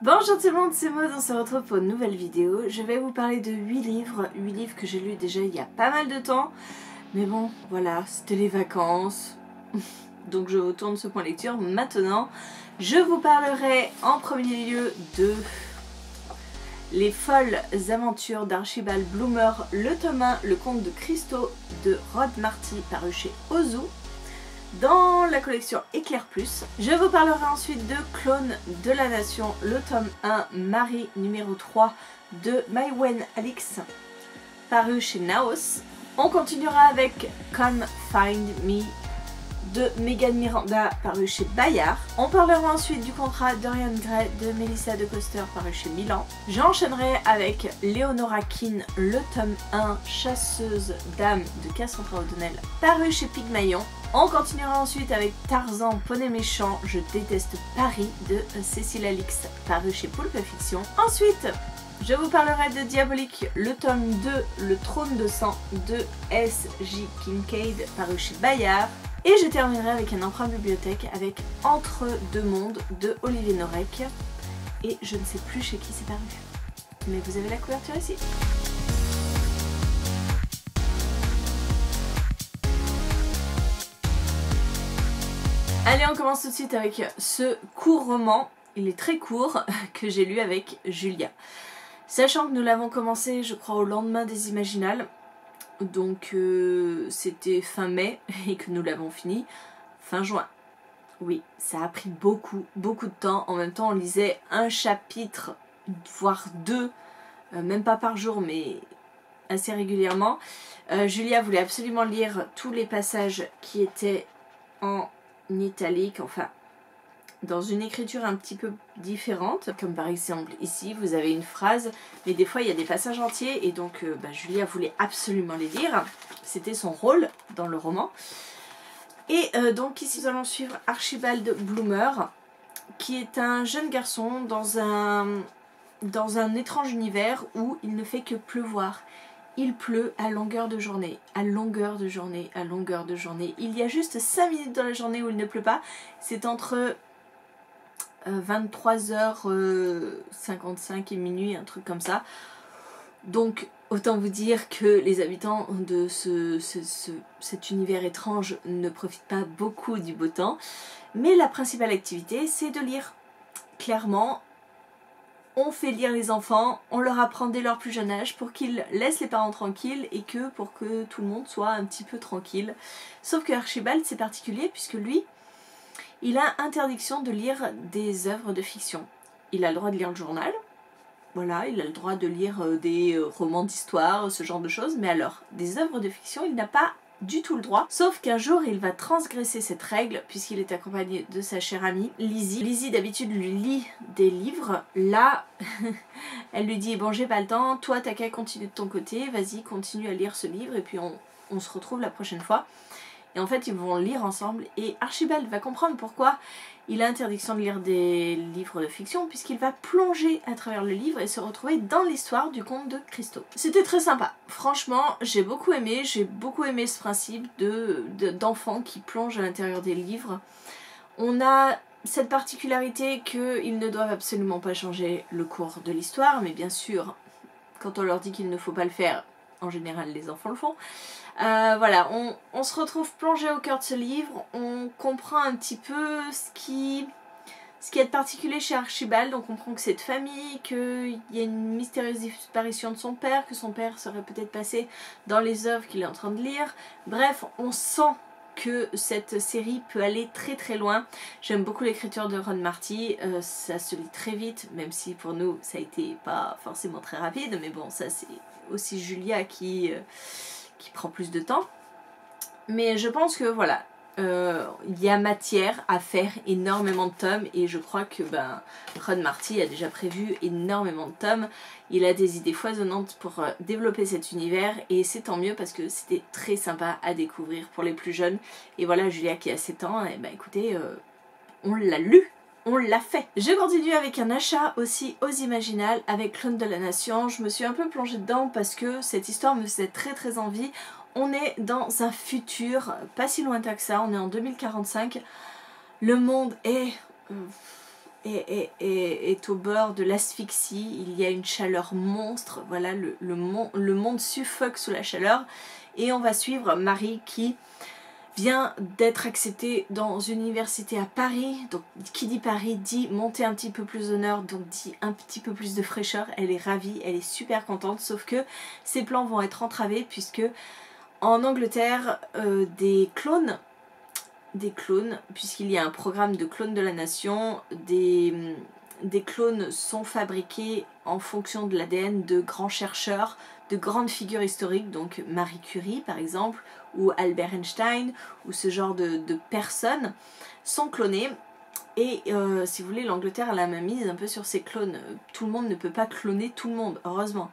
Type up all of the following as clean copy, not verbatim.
Bonjour tout le monde, c'est Maud, on se retrouve pour une nouvelle vidéo. Je vais vous parler de 8 livres que j'ai lus déjà il y a pas mal de temps. Mais bon, voilà, c'était les vacances. Donc je retourne ce point lecture. Maintenant, je vous parlerai en premier lieu de Les folles aventures d'Archibald Bloomer, le tome 1, Le Comte de Cristo de Rod Marty, paru chez Ozu, dans la collection Éclair Plus. Je vous parlerai ensuite de Clone de la Nation, le tome 1, Marie numéro 3 de Maïwen Alix, paru chez Naos. On continuera avec Come Find Me de Megan Miranda, paru chez Bayard. On parlera ensuite du contrat Dorian Gray de Melissa de Coster, paru chez Milan. J'enchaînerai avec Leonora Keane, le tome 1, Chasseuse d'âme de Cassandra O'Donnell, paru chez Pygmalion. On continuera ensuite avec Tarzan, Poney Méchant, Je déteste Paris de Cécile Alix, paru chez Pulp Fiction. Ensuite, je vous parlerai de Diabolique, le tome 2, Le Trône de Sang de S.J. Kincaid, paru chez Bayard. Et je terminerai avec un emprunt bibliothèque avec Entre deux mondes de Olivier Norek. Et je ne sais plus chez qui c'est paru. Mais vous avez la couverture ici. Allez, on commence tout de suite avec ce court roman. Il est très court, que j'ai lu avec Julia. Sachant que nous l'avons commencé, je crois, au lendemain des Imaginales. Donc c'était fin mai et que nous l'avons fini fin juin. Oui, ça a pris beaucoup de temps. En même temps, on lisait un chapitre, voire deux, même pas par jour, mais assez régulièrement. Julia voulait absolument lire tous les passages qui étaient en italique, enfin dans une écriture un petit peu différente, comme par exemple ici vous avez une phrase, mais des fois il y a des passages entiers et donc Julia voulait absolument les lire, c'était son rôle dans le roman. Et donc ici nous allons suivre Archibald Bloomer, qui est un jeune garçon dans un étrange univers où il ne fait que pleuvoir. Il pleut à longueur de journée, à longueur de journée, à longueur de journée. Il y a juste 5 minutes dans la journée où il ne pleut pas, c'est entre 23h55 et minuit, un truc comme ça. Donc autant vous dire que les habitants de cet univers étrange ne profitent pas beaucoup du beau temps. Mais la principale activité, c'est de lire. Clairement, on fait lire les enfants, on leur apprend dès leur plus jeune âge pour qu'ils laissent les parents tranquilles et que pour que tout le monde soit un petit peu tranquille. Sauf que Archibald, c'est particulier puisque lui, il a interdiction de lire des œuvres de fiction. Il a le droit de lire le journal, voilà, il a le droit de lire des romans d'histoire, ce genre de choses, mais alors, des œuvres de fiction, il n'a pas du tout le droit. Sauf qu'un jour, il va transgresser cette règle, puisqu'il est accompagné de sa chère amie, Lizzie. Lizzie, d'habitude, lui lit des livres. Là, elle lui dit, bon, j'ai pas le temps, toi, t'as qu'à continuer de ton côté, vas-y, continue à lire ce livre, et puis on se retrouve la prochaine fois. Et en fait, ils vont lire ensemble et Archibald va comprendre pourquoi il a interdiction de lire des livres de fiction, puisqu'il va plonger à travers le livre et se retrouver dans l'histoire du comte de Cristo. C'était très sympa. Franchement, j'ai beaucoup aimé ce principe d'enfants qui plongent à l'intérieur des livres. On a cette particularité qu'ils ne doivent absolument pas changer le cours de l'histoire, mais bien sûr, quand on leur dit qu'il ne faut pas le faire, en général les enfants le font. Voilà, on se retrouve plongé au cœur de ce livre, on comprend un petit peu ce qui est particulier chez Archibald, on comprend que c'est de famille, qu'il y a une mystérieuse disparition de son père, que son père serait peut-être passé dans les œuvres qu'il est en train de lire. Bref, on sent que cette série peut aller très loin. J'aime beaucoup l'écriture de Rod Marty, ça se lit très vite, même si pour nous ça a été pas forcément très rapide, mais bon, ça c'est aussi Julia qui prend plus de temps. Mais je pense que voilà, il y a matière à faire énormément de tomes et je crois que Rod Marty a déjà prévu énormément de tomes. Il a des idées foisonnantes pour développer cet univers et c'est tant mieux parce que c'était très sympa à découvrir pour les plus jeunes. Et voilà, Julia qui a 7 ans, et écoutez, on l'a lu. On l'a fait. Je continue avec un achat aussi aux Imaginales avec Clone de la Nation. Je me suis un peu plongée dedans parce que cette histoire me faisait très envie. On est dans un futur pas si lointain que ça, on est en 2045. Le monde est est au bord de l'asphyxie, il y a une chaleur monstre, voilà, le monde suffoque sous la chaleur, et on va suivre Marie qui vient d'être acceptée dans une université à Paris, donc qui dit Paris dit monter un petit peu plus d'honneur, donc dit un petit peu plus de fraîcheur, elle est ravie, elle est super contente, sauf que ses plans vont être entravés puisque en Angleterre, des clones, puisqu'il y a un programme de clones de la nation, des clones sont fabriqués en fonction de l'ADN de grands chercheurs, de grandes figures historiques, donc Marie Curie par exemple, ou Albert Einstein, ou ce genre de personnes sont clonées. Et si vous voulez, l'Angleterre a la main mise un peu sur ces clones. Tout le monde ne peut pas cloner tout le monde, heureusement.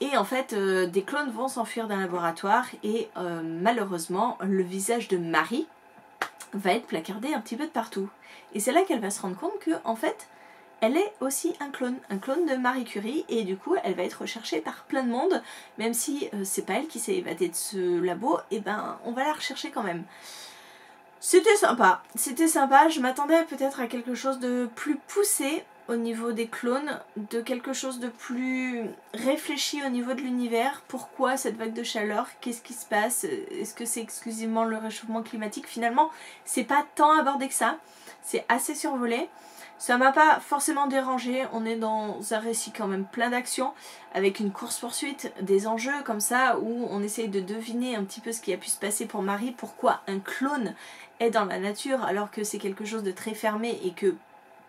Et en fait, des clones vont s'enfuir d'un laboratoire et malheureusement, le visage de Marie va être placardé un petit peu de partout. Et c'est là qu'elle va se rendre compte que, en fait, elle est aussi un clone de Marie Curie, et du coup elle va être recherchée par plein de monde, même si c'est pas elle qui s'est évadée de ce labo, et ben on va la rechercher quand même. C'était sympa, je m'attendais peut-être à quelque chose de plus poussé au niveau des clones, de quelque chose de plus réfléchi au niveau de l'univers. Pourquoi cette vague de chaleur? Qu'est-ce qui se passe? Est-ce que c'est exclusivement le réchauffement climatique? Finalement, c'est pas tant abordé que ça, c'est assez survolé. Ça m'a pas forcément dérangé, on est dans un récit quand même plein d'actions, avec une course-poursuite, des enjeux comme ça, où on essaye de deviner un petit peu ce qui a pu se passer pour Marie, pourquoi un clone est dans la nature alors que c'est quelque chose de très fermé et que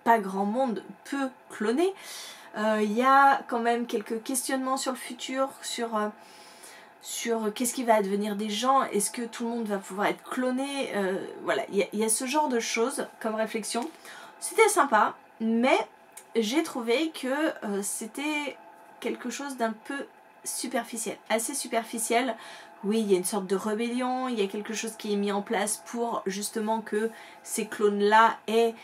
pas grand monde peut cloner. Il y a quand même quelques questionnements sur le futur, sur qu'est-ce qui va advenir des gens, est-ce que tout le monde va pouvoir être cloné, voilà, il y a ce genre de choses comme réflexion. C'était sympa, mais j'ai trouvé que c'était quelque chose d'un peu superficiel, assez superficiel. Oui, il y a une sorte de rébellion, il y a quelque chose qui est mis en place pour justement que ces clones-là aient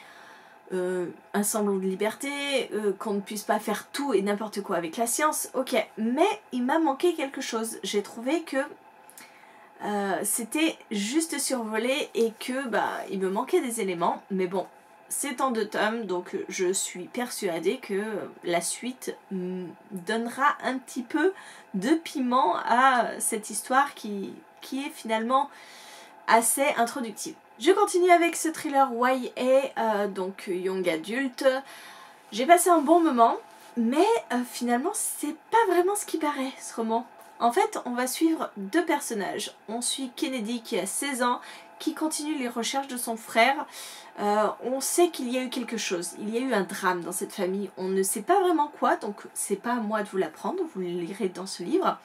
un semblant de liberté, qu'on ne puisse pas faire tout et n'importe quoi avec la science, ok, mais il m'a manqué quelque chose. J'ai trouvé que c'était juste survolé et que il me manquait des éléments, mais bon, c'est en 2 tomes, donc je suis persuadée que la suite donnera un petit peu de piment à cette histoire qui est finalement assez introductive. Je continue avec ce thriller YA, donc Young Adult. J'ai passé un bon moment, mais finalement c'est pas vraiment ce qui paraît ce roman. En fait, on va suivre 2 personnages. On suit Kennedy qui a 16 ans, qui continue les recherches de son frère. On sait qu'il y a eu quelque chose, il y a eu un drame dans cette famille. On ne sait pas vraiment quoi, donc c'est pas à moi de vous l'apprendre, vous le lirez dans ce livre.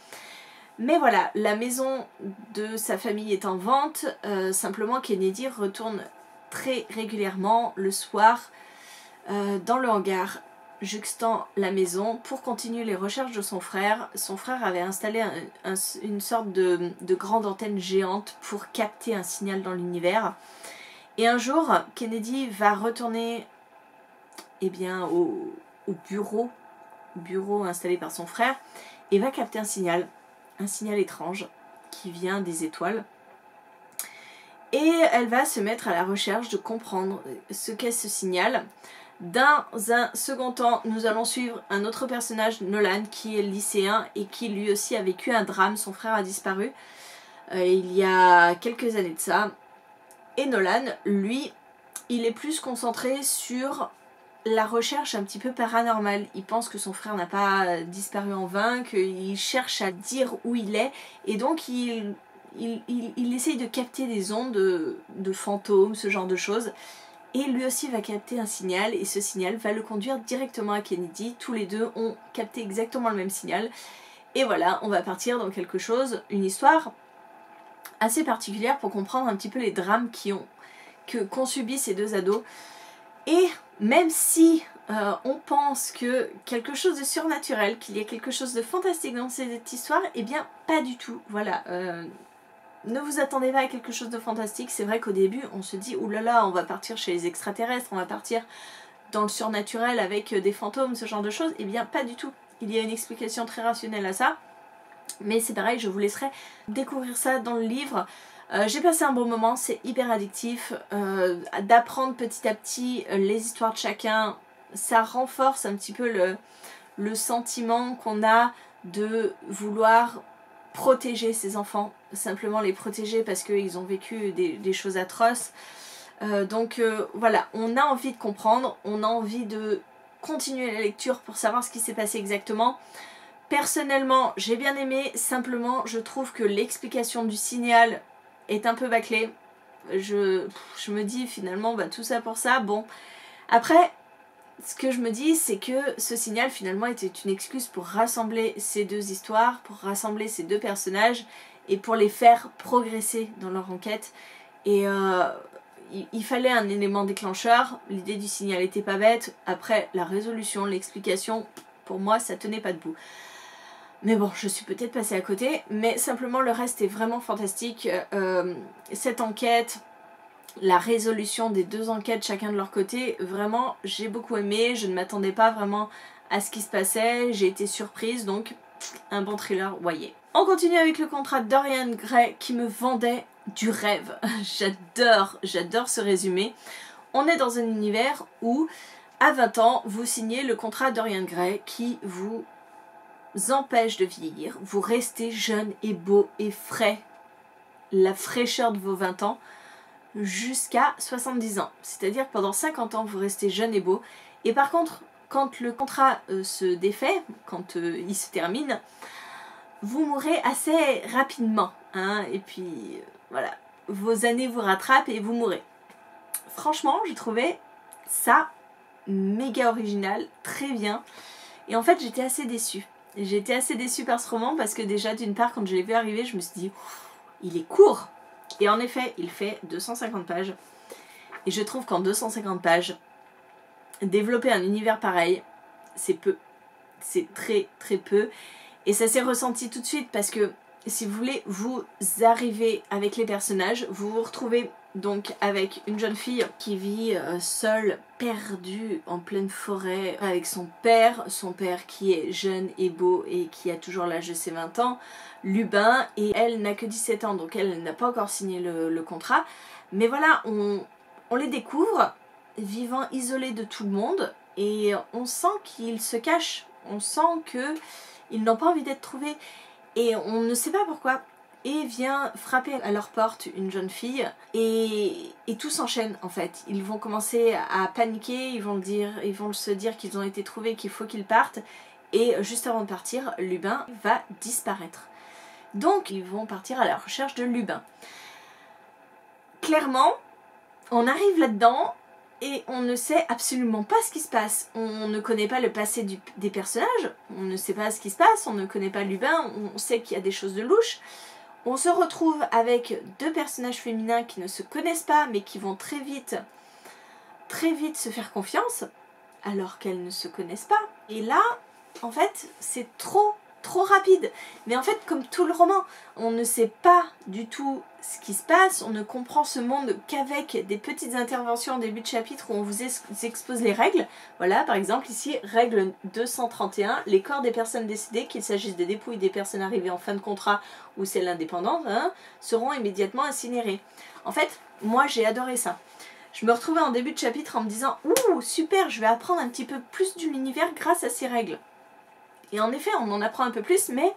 Mais voilà, la maison de sa famille est en vente, simplement Kennedy retourne très régulièrement le soir dans le hangar juxtant la maison pour continuer les recherches de son frère. Son frère avait installé une sorte de grande antenne géante pour capter un signal dans l'univers. Et un jour, Kennedy va retourner au bureau installé par son frère et va capter un signal étrange qui vient des étoiles. Et elle va se mettre à la recherche de comprendre ce qu'est ce signal. Dans un second temps, nous allons suivre un autre personnage, Nolan, qui est lycéen et qui lui aussi a vécu un drame. Son frère a disparu il y a quelques années de ça. Et Nolan, lui, il est plus concentré sur la recherche un petit peu paranormale. Il pense que son frère n'a pas disparu en vain, qu'il cherche à dire où il est, et donc il essaye de capter des ondes de fantômes, ce genre de choses. Et lui aussi va capter un signal, et ce signal va le conduire directement à Kennedy. Tous les deux ont capté exactement le même signal. Et voilà, on va partir dans quelque chose, une histoire assez particulière pour comprendre un petit peu les drames qu'ont subi ces 2 ados. Et même si on pense que quelque chose de surnaturel, qu'il y a quelque chose de fantastique dans cette histoire, eh bien pas du tout. Voilà, ne vous attendez pas à quelque chose de fantastique. C'est vrai qu'au début on se dit oulala, on va partir chez les extraterrestres, on va partir dans le surnaturel avec des fantômes, ce genre de choses. Eh bien pas du tout. Il y a une explication très rationnelle à ça. Mais c'est pareil, je vous laisserai découvrir ça dans le livre. J'ai passé un bon moment, c'est hyper addictif. D'apprendre petit à petit les histoires de chacun, ça renforce un petit peu le sentiment qu'on a de vouloir protéger ses enfants, simplement les protéger parce qu'ils ont vécu des choses atroces. Donc voilà, on a envie de comprendre, on a envie de continuer la lecture pour savoir ce qui s'est passé exactement. Personnellement, j'ai bien aimé, simplement je trouve que l'explication du signal est un peu bâclée. Je me dis finalement, bah, tout ça pour ça, bon. Après, ce que je me dis, c'est que ce signal finalement était une excuse pour rassembler ces deux histoires, pour rassembler ces deux personnages et pour les faire progresser dans leur enquête. Et il fallait un élément déclencheur, l'idée du signal était pas bête, après la résolution, l'explication, pour moi ça tenait pas debout. Mais bon, je suis peut-être passée à côté, mais simplement le reste est vraiment fantastique. Cette enquête, la résolution des deux enquêtes chacun de leur côté, vraiment j'ai beaucoup aimé, je ne m'attendais pas vraiment à ce qui se passait, j'ai été surprise, donc un bon thriller, voyez. On continue avec le contrat de Dorian Gray qui me vendait du rêve. J'adore ce résumé. On est dans un univers où à 20 ans vous signez le contrat de Dorian Gray qui vous empêche de vieillir, vous restez jeune et beau et frais, la fraîcheur de vos 20 ans jusqu'à 70 ans. C'est-à-dire que pendant 50 ans vous restez jeune et beau, et par contre quand le contrat se défait, quand il se termine, vous mourrez assez rapidement, hein, et puis voilà, vos années vous rattrapent et vous mourrez. Franchement, j'ai trouvé ça méga original, très bien, et en fait j'étais assez déçue. J'ai été assez déçue par ce roman parce que déjà d'une part quand je l'ai vu arriver je me suis dit il est court, et en effet il fait 250 pages et je trouve qu'en 250 pages développer un univers pareil c'est peu, c'est très très peu, et ça s'est ressenti tout de suite parce que si vous voulez vous arrivez avec les personnages, vous vous retrouvez donc avec une jeune fille qui vit seule, perdue en pleine forêt avec son père qui est jeune et beau et qui a toujours l'âge de ses 20 ans, Lubin, et elle n'a que 17 ans donc elle n'a pas encore signé le contrat, mais voilà, on les découvre vivant isolés de tout le monde et on sent qu'ils se cachent, on sent qu'ils n'ont pas envie d'être trouvés et on ne sait pas pourquoi. Et vient frapper à leur porte une jeune fille et tout s'enchaîne en fait. Ils vont commencer à paniquer, ils vont se dire qu'ils ont été trouvés, qu'il faut qu'ils partent, et juste avant de partir, Lubin va disparaître. Donc ils vont partir à la recherche de Lubin. Clairement, on arrive là-dedans et on ne sait absolument pas ce qui se passe. On ne connaît pas le passé des personnages, on ne sait pas ce qui se passe, on ne connaît pas Lubin, on sait qu'il y a des choses de louches. On se retrouve avec deux personnages féminins qui ne se connaissent pas mais qui vont très vite se faire confiance alors qu'elles ne se connaissent pas. Et là, en fait, c'est trop rapide. Mais en fait, comme tout le roman, on ne sait pas du tout ce qui se passe, on ne comprend ce monde qu'avec des petites interventions en début de chapitre où on vous expose les règles. Voilà, par exemple ici, règle 231, les corps des personnes décédées, qu'il s'agisse des dépouilles des personnes arrivées en fin de contrat ou celles indépendantes, hein, seront immédiatement incinérées. En fait, moi j'ai adoré ça. Je me retrouvais en début de chapitre en me disant « Ouh, super, je vais apprendre un petit peu plus de l'univers grâce à ces règles ». Et en effet, on en apprend un peu plus, mais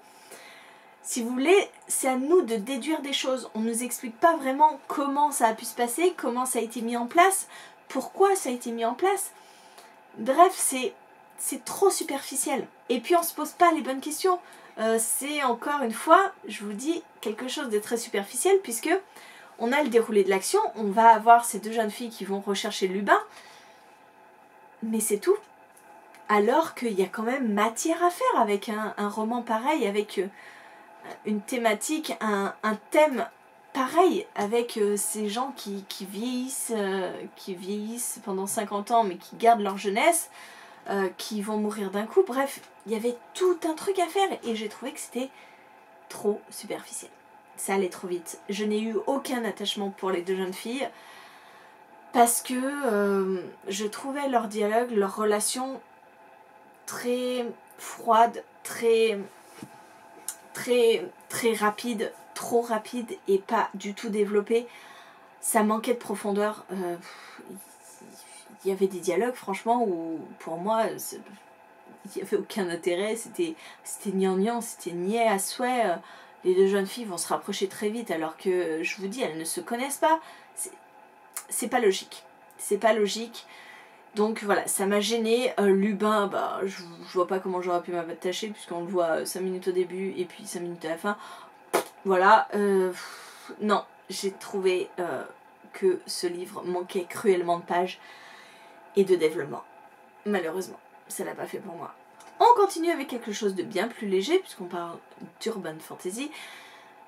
si vous voulez, c'est à nous de déduire des choses. On ne nous explique pas vraiment comment ça a pu se passer, comment ça a été mis en place, pourquoi ça a été mis en place. Bref, c'est trop superficiel. Et puis on se pose pas les bonnes questions. C'est encore une fois, je vous dis, quelque chose de très superficiel, puisque on a le déroulé de l'action, on va avoir ces deux jeunes filles qui vont rechercher Lubin, mais c'est tout. Alors qu'il y a quand même matière à faire avec un roman pareil, avec une thématique, un thème pareil, avec ces gens qui vieillissent pendant 50 ans mais qui gardent leur jeunesse, qui vont mourir d'un coup. Bref, il y avait tout un truc à faire et j'ai trouvé que c'était trop superficiel. Ça allait trop vite. Je n'ai eu aucun attachement pour les deux jeunes filles parce que je trouvais leur dialogue, leur relation très froide, très rapide, trop rapide et pas du tout développé. Ça manquait de profondeur. Il y avait des dialogues franchement où pour moi il n'y avait aucun intérêt, c'était gnangnan, c'était niais à souhait. Les deux jeunes filles vont se rapprocher très vite alors que je vous dis elles ne se connaissent pas. C'est pas logique. C'est pas logique. Donc voilà, ça m'a gênée. Lubin, bah, je vois pas comment j'aurais pu m'attacher puisqu'on le voit 5 minutes au début et puis 5 minutes à la fin. Voilà, non, j'ai trouvé que ce livre manquait cruellement de pages et de développement. Malheureusement, ça l'a pas fait pour moi. On continue avec quelque chose de bien plus léger puisqu'on parle d'urban fantasy.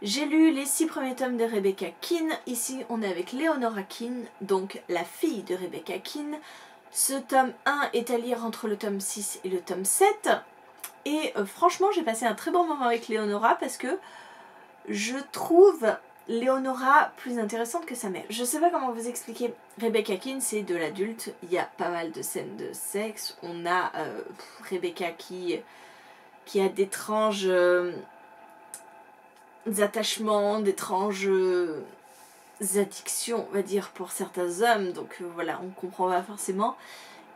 J'ai lu les 6 premiers tomes de Rebecca Keane. Ici, on est avec Leonora Keane, donc la fille de Rebecca Keane. Ce tome 1 est à lire entre le tome 6 et le tome 7. Et franchement, j'ai passé un très bon moment avec Leonora parce que je trouve Leonora plus intéressante que sa mère. Je sais pas comment vous expliquer. Rebecca Keane, c'est de l'adulte. Il y a pas mal de scènes de sexe. On a Rebecca qui a d'étranges attachements, d'étranges addictions, on va dire, pour certains hommes. Donc voilà, on comprend pas forcément.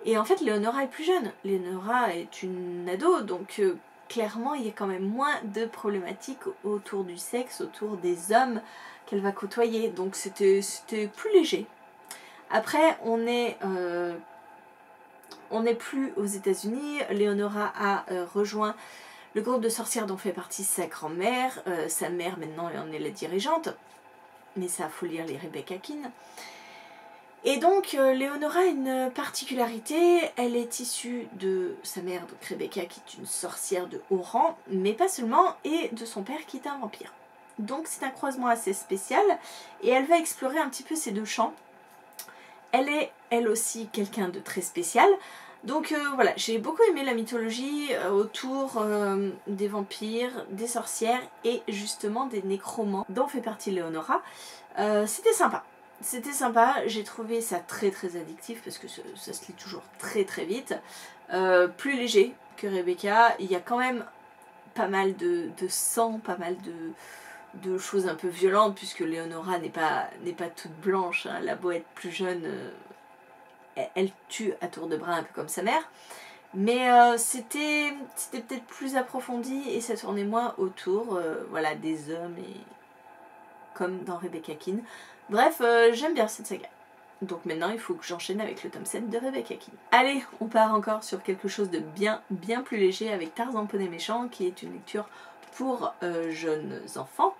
Et en fait, Leonora est plus jeune. Leonora est une ado, donc clairement, il y a quand même moins de problématiques autour du sexe, autour des hommes qu'elle va côtoyer. Donc c'était plus léger. Après, on n'est plus aux États-Unis. Leonora a rejoint le groupe de sorcières dont fait partie sa grand-mère. Sa mère, maintenant, elle en est la dirigeante. Mais ça, faut lire les Rebecca Keane. Et donc, Leonora a une particularité. Elle est issue de sa mère, donc Rebecca, qui est une sorcière de haut rang, mais pas seulement, et de son père, qui est un vampire. Donc, c'est un croisement assez spécial. Et elle va explorer un petit peu ces deux champs. Elle est, elle aussi, quelqu'un de très spécial. Donc voilà, j'ai beaucoup aimé la mythologie autour des vampires, des sorcières et justement des nécromants dont fait partie Leonora. C'était sympa. C'était sympa, j'ai trouvé ça très très addictif parce que ça se lit toujours très très vite. Plus léger que Rebecca, il y a quand même pas mal de sang, pas mal de choses un peu violentes puisque Leonora n'est pas toute blanche, hein. Elle a beau être plus jeune, elle tue à tour de bras un peu comme sa mère. Mais c'était peut-être plus approfondi et ça tournait moins autour voilà, des hommes et comme dans Rebecca Keane. Bref, j'aime bien cette saga. Donc maintenant il faut que j'enchaîne avec le tome 7 de Rebecca Keane. Allez, on part encore sur quelque chose de bien plus léger avec Tarzan Poney Méchant qui est une lecture pour jeunes enfants.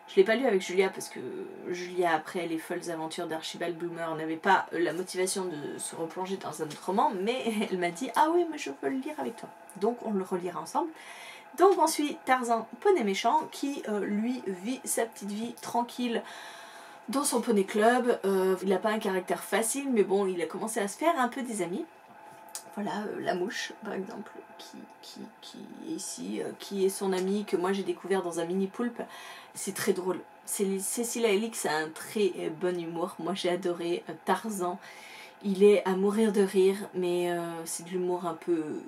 Je ne l'ai pas lu avec Julia parce que Julia, après les folles aventures d'Archibald Bloomer, n'avait pas la motivation de se replonger dans un autre roman, mais elle m'a dit « Ah oui, mais je veux le lire avec toi ». Donc on le relira ensemble. Donc on suit Tarzan Poney Méchant qui, lui, vit sa petite vie tranquille dans son poney club. Il n'a pas un caractère facile, mais bon, il a commencé à se faire un peu des amis. Voilà, la mouche, par exemple, qui est ici, qui est son amie, que moi j'ai découvert dans un mini-poulpe. C'est très drôle. Cécilia Elix a un très bon humour. Moi j'ai adoré Tarzan. Il est à mourir de rire, mais c'est de l'humour un peu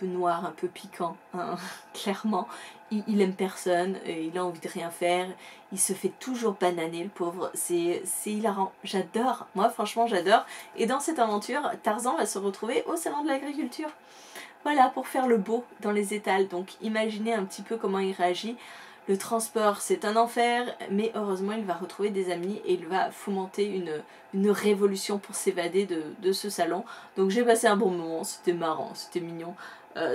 noir, un peu piquant, hein, clairement. Il aime personne, il a envie de rien faire, il se fait toujours bananer le pauvre, c'est hilarant, j'adore, moi franchement j'adore. Et dans cette aventure, Tarzan va se retrouver au salon de l'agriculture, voilà, pour faire le beau dans les étals. Donc imaginez un petit peu comment il réagit. Le transport c'est un enfer, mais heureusement il va retrouver des amis et il va fomenter une révolution pour s'évader de ce salon. Donc j'ai passé un bon moment, c'était marrant, c'était mignon.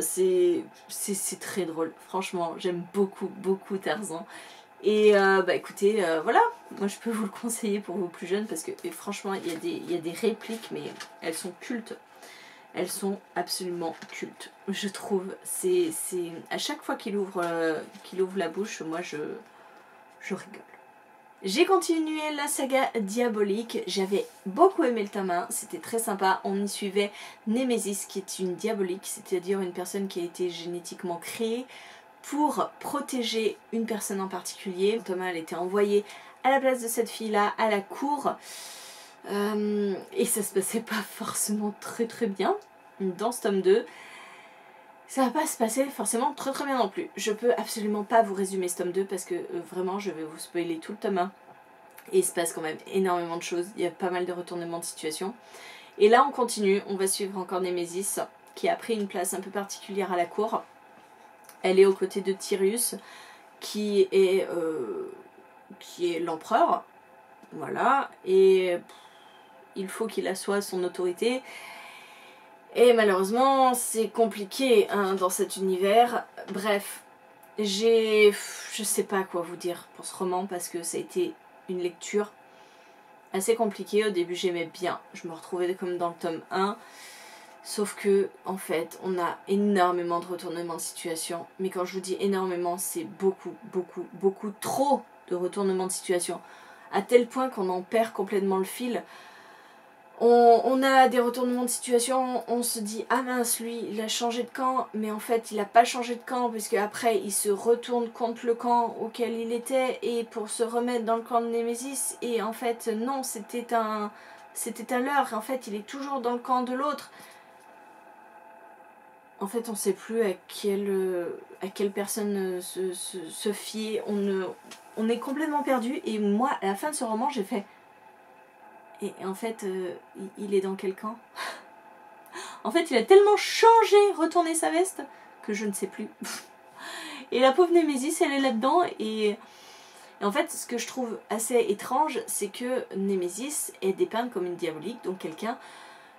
C'est très drôle, franchement j'aime beaucoup Tarzan. Et bah écoutez, voilà, moi je peux vous le conseiller pour vos plus jeunes parce que franchement il y a des répliques mais elles sont cultes. Elles sont absolument cultes, je trouve. C'est à chaque fois qu'il ouvre la bouche, moi je rigole. J'ai continué la saga Diabolique, j'avais beaucoup aimé le tome 1, c'était très sympa. On y suivait Némésis qui est une diabolique, c'est-à-dire une personne qui a été génétiquement créée pour protéger une personne en particulier. Le tome 1, elle était envoyée à la place de cette fille-là à la cour. Et ça se passait pas forcément très bien dans ce tome 2. ça va pas se passer forcément très très bien non plus. Je peux absolument pas vous résumer ce tome 2 parce que vraiment je vais vous spoiler tout le tome 1. Et il se passe quand même énormément de choses, il y a pas mal de retournements de situation. Et là on continue, on va suivre encore Némésis qui a pris une place un peu particulière à la cour. Elle est aux côtés de Tyrius qui est l'empereur. Voilà, et il faut qu'il assoie son autorité. Et malheureusement, c'est compliqué hein, dans cet univers. Bref, je sais pas quoi vous dire pour ce roman parce que ça a été une lecture assez compliquée. Au début, j'aimais bien. Je me retrouvais comme dans le tome 1. Sauf que, en fait, on a énormément de retournements de situation. Mais quand je vous dis énormément, c'est beaucoup, beaucoup, beaucoup trop de retournements de situation. À tel point qu'on en perd complètement le fil. On a des retournements de situation, on se dit ah mince lui il a changé de camp, mais en fait il a pas changé de camp puisque après il se retourne contre le camp auquel il était et pour se remettre dans le camp de Némésis et en fait non c'était un leurre, en fait il est toujours dans le camp de l'autre. En fait on sait plus à quelle personne se fier, on est complètement perdu et moi à la fin de ce roman j'ai fait et en fait il est dans quel camp? En fait, il a tellement changé, retourné sa veste, que je ne sais plus. Et la pauvre Némésis, elle est là-dedans. Et en fait, ce que je trouve assez étrange, c'est que Némésis est dépeinte comme une diabolique, donc quelqu'un,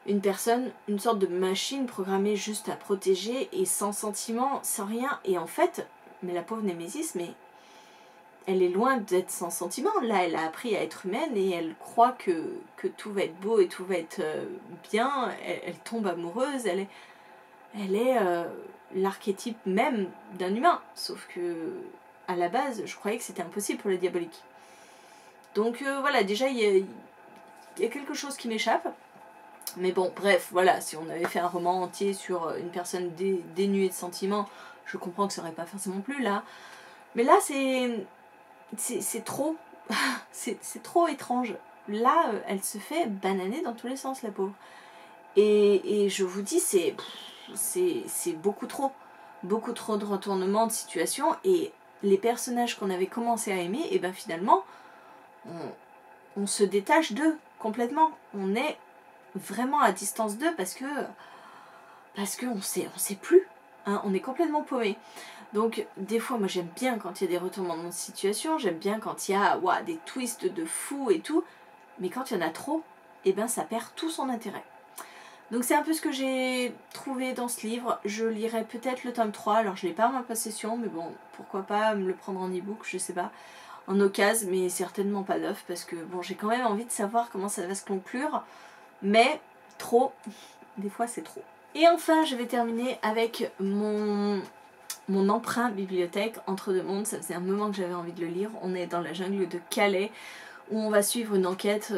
une personne, une sorte de machine programmée juste à protéger et sans sentiment, sans rien. Et en fait, mais la pauvre Némésis, mais elle est loin d'être sans sentiment. Là, elle a appris à être humaine et elle croit que tout va être beau et tout va être bien. Elle tombe amoureuse, elle est l'archétype même d'un humain. Sauf que, à la base, je croyais que c'était impossible pour les diaboliques. Donc voilà, déjà, il y a quelque chose qui m'échappe. Mais bon, bref, voilà, si on avait fait un roman entier sur une personne dénuée de sentiments, je comprends que ça aurait pas forcément plu là. Mais là, c'est trop. c'est trop étrange. Là, elle se fait bananer dans tous les sens, la pauvre. Et je vous dis, c'est beaucoup trop. Beaucoup trop de retournements de situation. Et les personnages qu'on avait commencé à aimer, et ben finalement, on se détache d'eux complètement. On est vraiment à distance d'eux parce qu'on sait plus. Hein, on est complètement paumé. Donc des fois moi j'aime bien quand il y a des retournements de situation, j'aime bien quand il y a des twists de fou et tout, mais quand il y en a trop, et ben ça perd tout son intérêt. Donc c'est un peu ce que j'ai trouvé dans ce livre. Je lirai peut-être le tome 3, alors je l'ai pas en ma possession, mais bon, pourquoi pas me le prendre en e-book, je sais pas, en occasion, mais certainement pas neuf, parce que bon j'ai quand même envie de savoir comment ça va se conclure, mais trop, des fois c'est trop. Et enfin je vais terminer avec mon emprunt bibliothèque Entre deux mondes. Ça faisait un moment que j'avais envie de le lire. On est dans la jungle de Calais où on va suivre une enquête,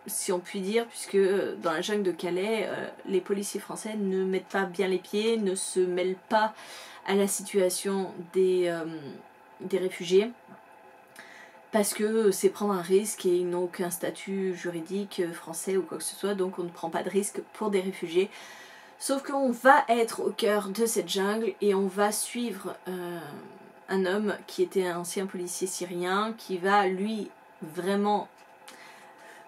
si on peut dire, puisque dans la jungle de Calais, les policiers français ne mettent pas bien les pieds, ne se mêlent pas à la situation des réfugiés, parce que c'est prendre un risque et ils n'ont aucun statut juridique français ou quoi que ce soit, donc on ne prend pas de risque pour des réfugiés. Sauf qu'on va être au cœur de cette jungle et on va suivre un homme qui était un ancien policier syrien qui va lui vraiment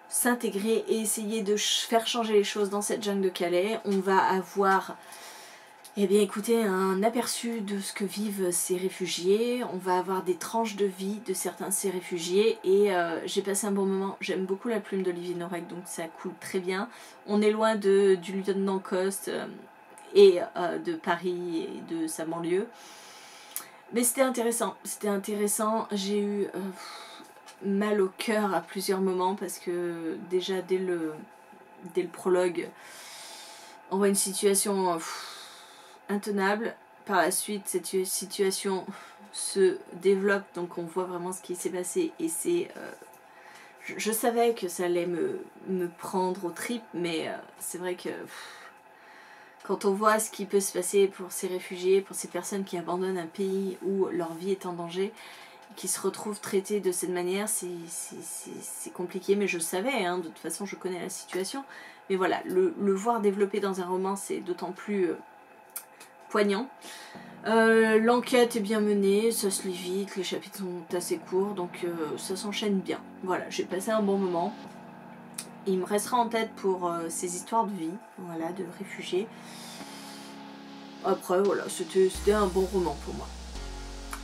s'intégrer et essayer de faire changer les choses dans cette jungle de Calais. On va avoir écoutez, un aperçu de ce que vivent ces réfugiés. On va avoir des tranches de vie de certains de ces réfugiés et j'ai passé un bon moment. J'aime beaucoup la plume d'Olivier Norek, donc ça coule très bien. On est loin du lieutenant Coste et de Paris et de sa banlieue. Mais c'était intéressant. J'ai eu mal au cœur à plusieurs moments parce que déjà dès le prologue, on voit une situation intenable. Par la suite, cette situation se développe, donc on voit vraiment ce qui s'est passé et c'est... je savais que ça allait me prendre aux tripes, mais c'est vrai que quand on voit ce qui peut se passer pour ces réfugiés, pour ces personnes qui abandonnent un pays où leur vie est en danger, qui se retrouvent traitées de cette manière, c'est compliqué, mais je savais, hein, de toute façon je connais la situation. Mais voilà, le voir développer dans un roman, c'est d'autant plus poignant. L'enquête est bien menée, ça se lit vite, les chapitres sont assez courts, donc ça s'enchaîne bien. Voilà, j'ai passé un bon moment. Il me restera en tête pour ces histoires de vie, voilà, de réfugiés. Après, voilà, c'était un bon roman pour moi.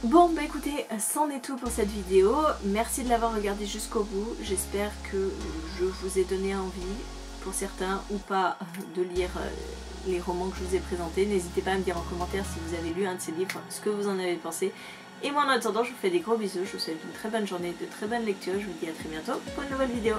Bon, bah écoutez, c'en est tout pour cette vidéo. Merci de l'avoir regardé jusqu'au bout. J'espère que je vous ai donné envie, pour certains ou pas, de lire les romans que je vous ai présentés. N'hésitez pas à me dire en commentaire si vous avez lu un de ces livres, ce que vous en avez pensé. Et moi en attendant, je vous fais des gros bisous. Je vous souhaite une très bonne journée, de très bonnes lectures. Je vous dis à très bientôt pour une nouvelle vidéo.